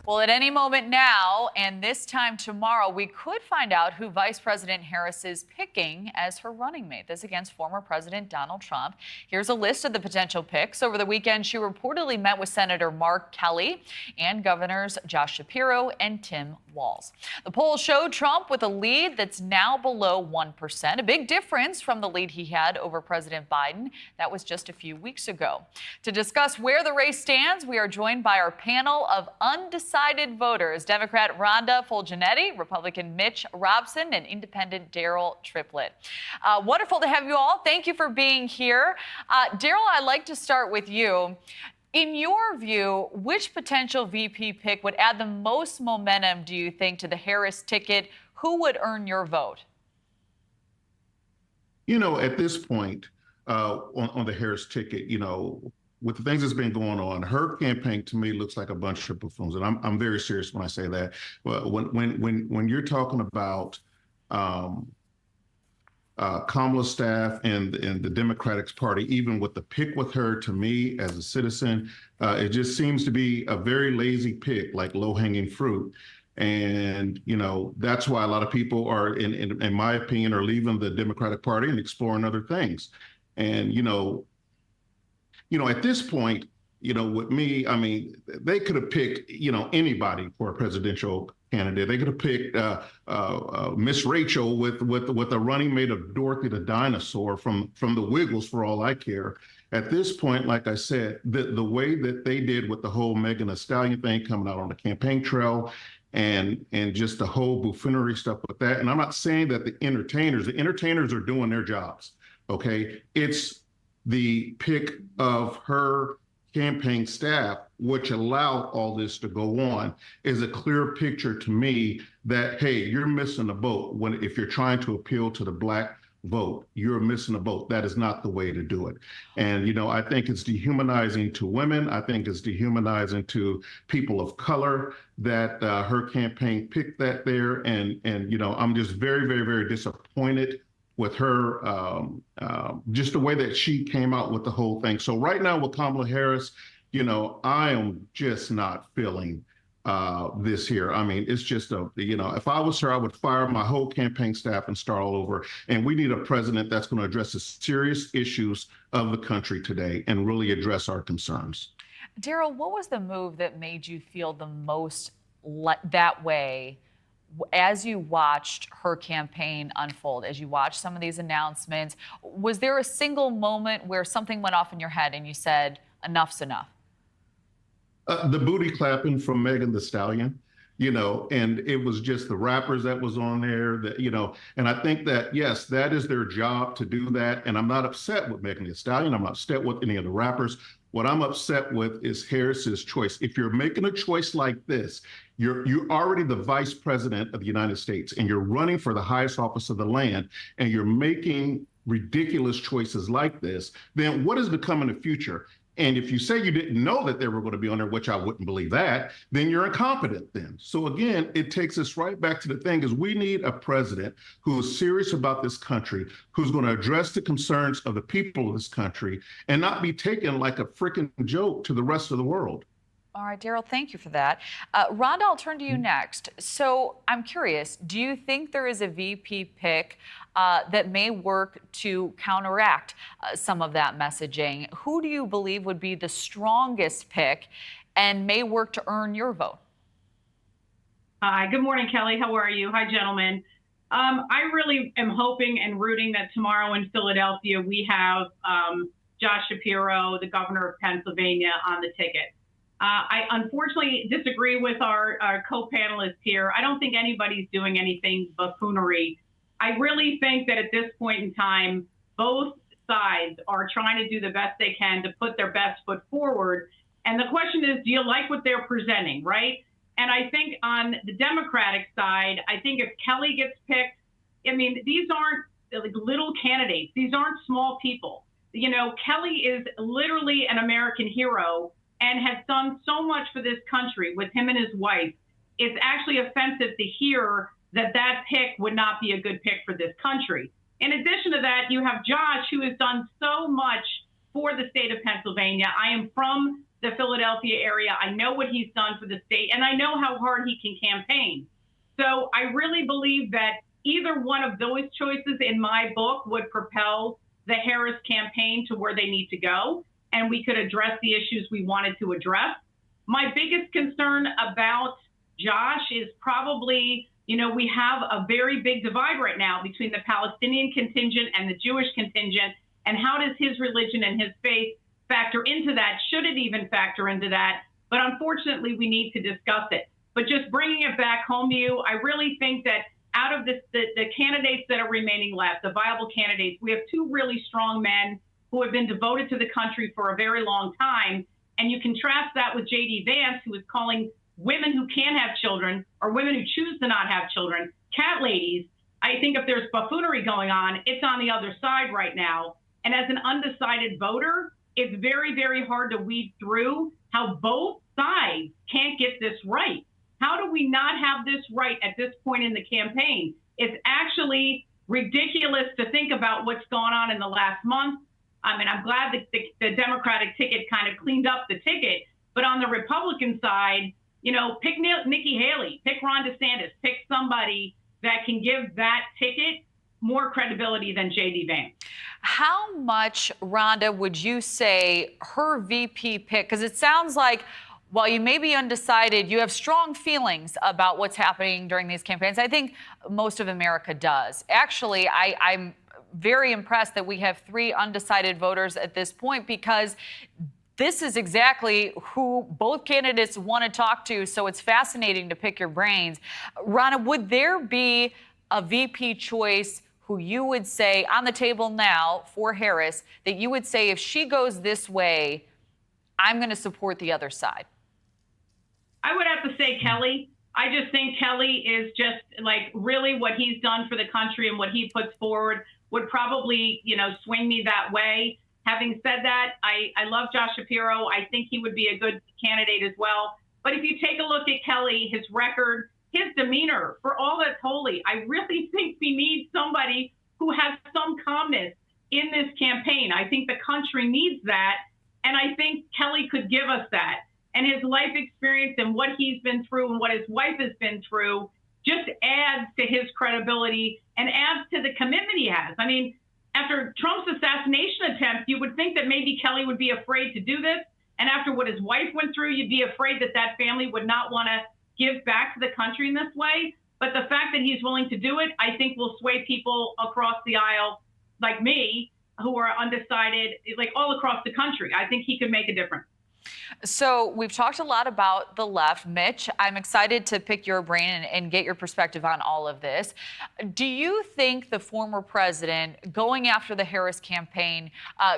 Well, at any moment now, and this time tomorrow, we could find out who Vice President Harris is picking as her running mate. This against former President Donald Trump. Here's a list of the potential picks. Over the weekend, she reportedly met with Senator Mark Kelly and Governors Josh Shapiro and Tim Walz. The polls showed Trump with a lead that's now below 1%, a big difference from the lead he had over President Biden. That was just a few weeks ago. To discuss where the race stands, we are joined by our panel of undecided voters: Democrat Rhonda Fulgenetti, Republican Mitch Robson, and Independent Daryll Triplett. Wonderful to have you all. Thank you for being here. Daryll, I'd like to start with you. In your view, which potential VP pick would add the most momentum, do you think, to the Harris ticket? Who would earn your vote? You know, at this point, on the Harris ticket, you know, with the things that's been going on, her campaign to me looks like a bunch of buffoons, and I'm very serious when I say that. Well, when you're talking about Kamala's staff and the Democratic Party, even with the pick with her, to me as a citizen, it just seems to be a very lazy pick, like low-hanging fruit. And, you know, that's why a lot of people are, in my opinion, are leaving the Democratic Party and exploring other things. And, you know, at this point, you know, with me, I mean, they could have picked, you know, anybody for a presidential candidate. They could have picked Miss Rachel with a running mate of Dorothy the dinosaur from the Wiggles, for all I care. At this point, like I said, the way that they did with the whole Megan Thee Stallion thing coming out on the campaign trail, and just the whole buffoonery stuff with that. And I'm not saying that the entertainers are doing their jobs. Okay, it's the pick of her campaign staff, which allowed all this to go on, is a clear picture to me that, hey, you're missing a boat if you're trying to appeal to the Black vote. You're missing a boat. That is not the way to do it. And, you know, I think it's dehumanizing to women. I think it's dehumanizing to people of color that her campaign picked that there. And, you know, I'm just very, very, very disappointed with her, just the way that she came out with the whole thing. So right now with Kamala Harris, you know, I am just not feeling this here. I mean, it's just you know, if I was her, I would fire my whole campaign staff and start all over. And we need a president that's going to address the serious issues of the country today and really address our concerns. Daryll, what was the move that made you feel the most that way as you watched her campaign unfold, as you watched some of these announcements? Was there a single moment where something went off in your head and you said, enough's enough? The booty clapping from Megan Thee Stallion, you know, and it was just the rappers that was on there, that, you know, and I think that, yes, that is their job to do that. And I'm not upset with Megan Thee Stallion. I'm not upset with any of the rappers. What I'm upset with is Harris's choice. If you're making a choice like this, you're already the vice president of the United States and you're running for the highest office of the land, and you're making ridiculous choices like this, then what is to come in the future? And if you say you didn't know that they were going to be on there, which I wouldn't believe that, then you're incompetent then. So again, it takes us right back to the thing is we need a president who is serious about this country, who's going to address the concerns of the people of this country and not be taken like a freaking joke to the rest of the world. All right, Daryll, thank you for that. Rhonda, I'll turn to you next. So I'm curious, do you think there is a VP pick that may work to counteract some of that messaging? Who do you believe would be the strongest pick and may work to earn your vote? Hi, good morning, Kelly. How are you? Hi, gentlemen. I really am hoping and rooting that tomorrow in Philadelphia we have Josh Shapiro, the governor of Pennsylvania, on the ticket. I unfortunately disagree with our co-panelists here. I don't think anybody's doing anything buffoonery. I really think that at this point in time, both sides are trying to do the best they can to put their best foot forward. And the question is, do you like what they're presenting, right? And I think on the Democratic side, I think if Kelly gets picked, I mean, these aren't like little candidates. These aren't small people. You know, Kelly is literally an American hero and has done so much for this country with him and his wife. It's actually offensive to hear that that pick would not be a good pick for this country. In addition to that, you have Josh, who has done so much for the state of Pennsylvania. I am from the Philadelphia area. I know what he's done for the state, and I know how hard he can campaign. So I really believe that either one of those choices in my book would propel the Harris campaign to where they need to go, and we could address the issues we wanted to address. My biggest concern about Josh is probably, we have a very big divide right now between the Palestinian contingent and the Jewish contingent, and how does his religion and his faith factor into that? Should it even factor into that? But unfortunately, we need to discuss it. But just bringing it back home to you, I really think that out of this, the candidates that are remaining left, the viable candidates, we have two really strong men who have been devoted to the country for a very long time. And you contrast that with J.D. Vance, who is calling women who can have children or women who choose to not have children cat ladies. I think if there's buffoonery going on, it's on the other side right now. And as an undecided voter, it's very, very hard to weed through how both sides can't get this right. How do we not have this right at this point in the campaign? It's actually ridiculous to think about what's gone on in the last month. I mean, I'm glad that the Democratic ticket kind of cleaned up the ticket, but on the Republican side, pick Nikki Haley, pick Ron DeSantis, pick somebody that can give that ticket more credibility than J.D. Vance. How much, Rhonda, would you say her VP pick? Because it sounds like, while you may be undecided, you have strong feelings about what's happening during these campaigns. I think most of America does. Actually, I'm very impressed that we have 3 undecided voters at this point, because this is exactly who both candidates want to talk to. So it's fascinating to pick your brains. Rhonda, would there be a VP choice who you would say on the table now for Harris that you would say, if she goes this way, I'm going to support the other side? I would have to say Kelly. I just think Kelly is just like really what he's done for the country and what he puts forward would probably, swing me that way. Having said that, I love Josh Shapiro. I think he would be a good candidate as well. But if you take a look at Kelly, his record, his demeanor, for all that's holy, I really think we need somebody who has some calmness in this campaign. I think the country needs that. And I think Kelly could give us that. And his life experience and what he's been through and what his wife has been through just adds to his credibility and adds to the commitment he has. I mean, after Trump's assassination attempt, you would think that maybe Kelly would be afraid to do this. And after what his wife went through, you'd be afraid that that family would not want to give back to the country in this way. But the fact that he's willing to do it, I think will sway people across the aisle like me, who are undecided, like all across the country. I think he could make a difference. So we've talked a lot about the left. Mitch, I'm excited to pick your brain and get your perspective on all of this. Do you think the former president going after the Harris campaign,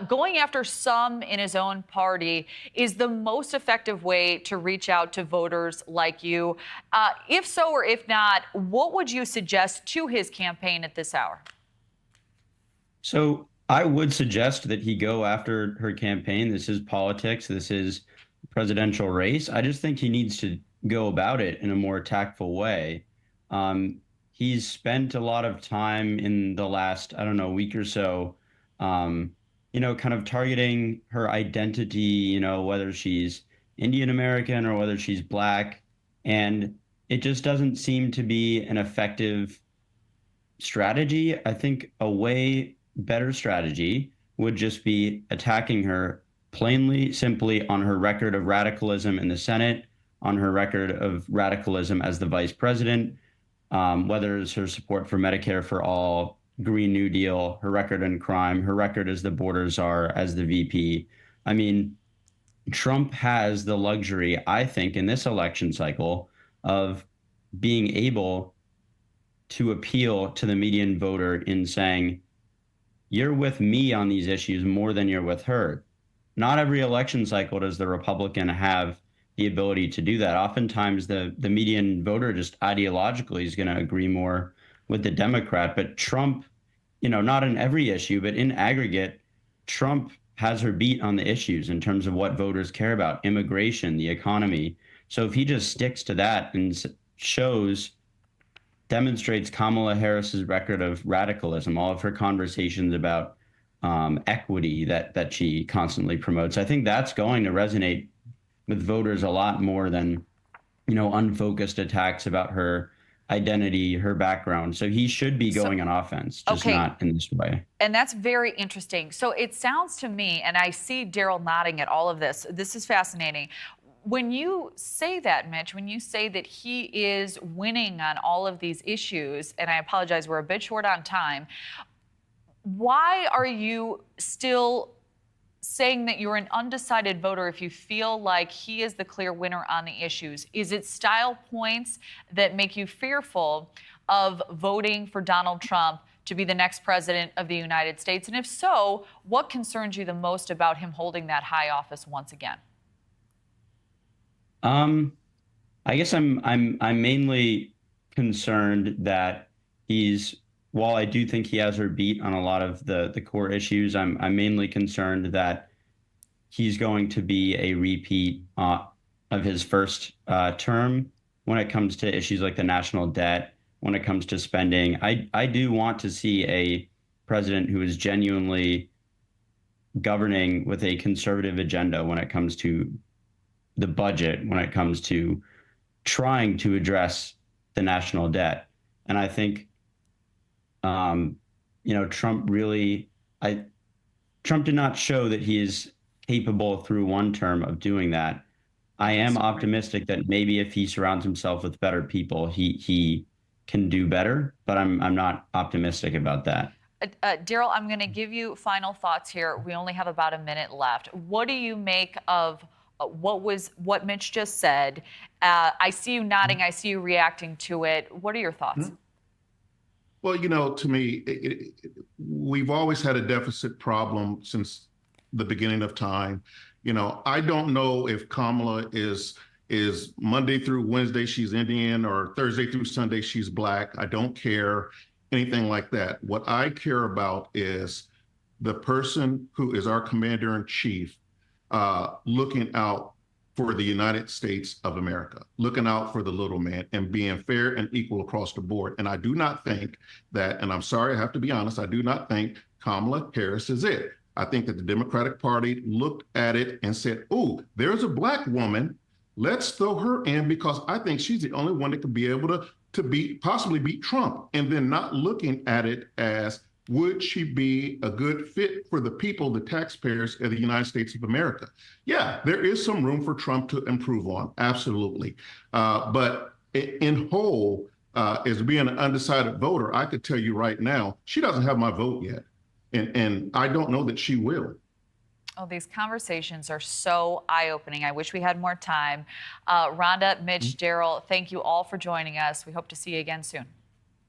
going after some in his own party, is the most effective way to reach out to voters like you? If so, or if not, what would you suggest to his campaign at this hour? So I would suggest that he go after her campaign. This is politics. This is a presidential race. I just think he needs to go about it in a more tactful way. He's spent a lot of time in the last, week or so, kind of targeting her identity, whether she's Indian American or whether she's Black. And it just doesn't seem to be an effective strategy. I think a way better strategy would just be attacking her plainly, simply on her record of radicalism in the Senate, on her record of radicalism as the vice president, whether it's her support for Medicare for all, Green New Deal, her record in crime, her record as the border czar, as the VP. I mean, Trump has the luxury, I think, in this election cycle of being able to appeal to the median voter in saying, you're with me on these issues more than you're with her. Not every election cycle does the Republican have the ability to do that. Oftentimes, the median voter just ideologically is going to agree more with the Democrat. But Trump, not in every issue, but in aggregate, Trump has her beat on the issues in terms of what voters care about, immigration, the economy. So if he just sticks to that and demonstrates Kamala Harris's record of radicalism, all of her conversations about equity that she constantly promotes, I think that's going to resonate with voters a lot more than, unfocused attacks about her identity, her background. So he should be going on offense, just okay. not in this way. And that's very interesting. So it sounds to me, and I see Daryll nodding at all of this. This is fascinating. When you say that, Mitch, when you say that he is winning on all of these issues, and I apologize, we're a bit short on time, why are you still saying that you're an undecided voter if you feel like he is the clear winner on the issues? Is it style points that make you fearful of voting for Donald Trump to be the next president of the United States? And if so, what concerns you the most about him holding that high office once again? I guess I'm mainly concerned that while I do think he has her beat on a lot of the core issues, I'm mainly concerned that he's going to be a repeat of his first term when it comes to issues like the national debt, when it comes to spending. I do want to see a president who is genuinely governing with a conservative agenda when it comes to the budget, when it comes to trying to address the national debt. And I think, Trump Trump did not show that he is capable through one term of doing that. I am optimistic that maybe if he surrounds himself with better people, he can do better, but I'm not optimistic about that. Daryll, I'm going to give you final thoughts here. We only have about a minute left. What do you make of what Mitch just said? I see you nodding. I see you reacting to it. What are your thoughts? Well, to me, we've always had a deficit problem since the beginning of time. I don't know if Kamala is Monday through Wednesday she's Indian or Thursday through Sunday she's Black. I don't care anything like that. What I care about is the person who is our commander in chief, looking out for the United States of America, looking out for the little man and being fair and equal across the board. And I do not think that, and I'm sorry, I have to be honest, I do not think Kamala Harris is it. I think that the Democratic Party looked at it and said, oh, there's a Black woman. Let's throw her in because I think she's the only one that could be able to possibly beat Trump. And then not looking at it as, would she be a good fit for the people, the taxpayers of the United States of America? Yeah, there is some room for Trump to improve on, absolutely. But in whole, as being an undecided voter, I could tell you right now, she doesn't have my vote yet. And I don't know that she will. Oh, these conversations are so eye-opening. I wish we had more time. Rhonda, Mitch, Daryll, thank you all for joining us. We hope to see you again soon.